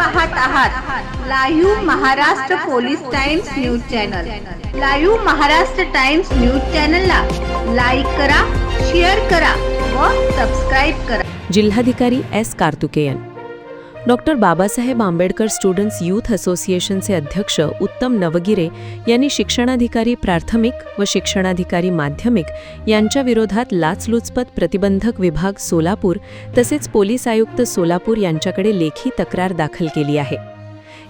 पाहत आहात live Maharashtra police times news channel. Live Maharashtra times news चॅनलला लाईक करा, शेअर करा व सबस्क्राइब करा। जिल्हाधिकारी S Karthikeyan. Doctor Babasaheb Ambedkar students youth असोसिएशनचे अध्यक्ष उत्तम नवगिरे यांनी शिक्षणाधिकारी प्राथमिक व शिक्षणाधिकारी माध्यमिक यांच्या विरोधात लाचलुचपत प्रतिबंधक विभाग सोलापूर तसेच पोलीस आयुक्त सोलापूर यांच्याकडे लेखी तक्रार दाखल केली आहे।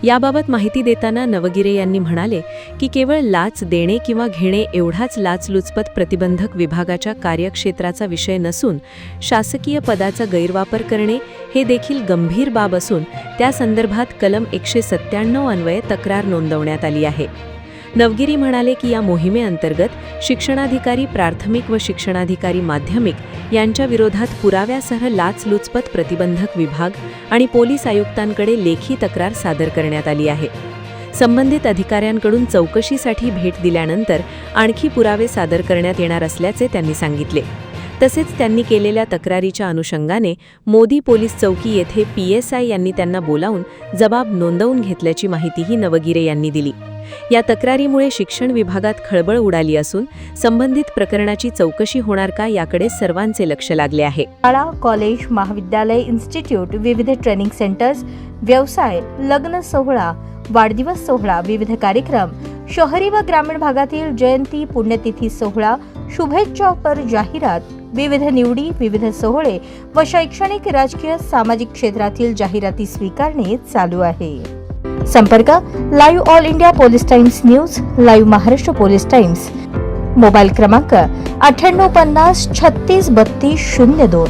याबाबत माहिती देताना नवगिरे यांनी म्हणाले की केवळ लाच देणे किंवा घेणे एवढाच लाचलुचपत प्रतिबंधक विभागाच्या कार्यक्षेत्राचा विषय नसून शासकीय पदाचा गैरवापर करणे हे देखील गंभीर बाब असून त्या संदर्भात कलम 197 अन्वये तक्रार नोंदवण्यात आली आहे। नवगिरी म्हणाले की या मोहिमेअंतर्गत शिक्षणाधिकारी प्राथमिक व शिक्षणाधिकारी माध्यमिक यांच्या विरोधात पुराव्यासह लाचलुचपत प्रतिबंधक विभाग आणि पोलीस आयुक्तांकडे लेखी तक्रार सादर करण्यात आली आहे। संबंधित अधिकाऱ्यांकडून चौकशीसाठी भेट दिल्यानंतर आणखी पुरावे सादर करण्यात येणार असल्याचे त्यांनी सांगितले। तसेच त्यांनी केलेल्या तक्रारीच्या अनुषंगाने मोदी पोलीस चौकी येथे PSI यांनी त्यांना बोलावून जबाब नोंदवून घेतल्याची माहितीही नवगिरे यांनी दिली। या तक्रारीमुळे शिक्षण विभागात खळबळ उडाली असून संबंधित प्रकरणाची चौकशी होणार का याकडे सर्वांचे लक्ष लागले आहे। शाळा, कॉलेज, महाविद्यालय, इन्स्टिट्यूट, विविध ट्रेनिंग सेंटर्स, व्यवसाय, लग्न सोहळा, वाढदिवस सोहळा, विविध कार्यक्रम, शहरी व ग्रामीण भागातील जयंती, पुण्यतिथी सोहळा, शुभेच्छापर जाहिरात, विविध निवडी, विविध सोहळे व शैक्षणिक, राजकीय, सामाजिक क्षेत्रातील जाहिराती स्वीकारणे चालू आहे। संपर्क live all India police times news, live Maharashtra police times, mobile क्रमांक 9850 36 32 02।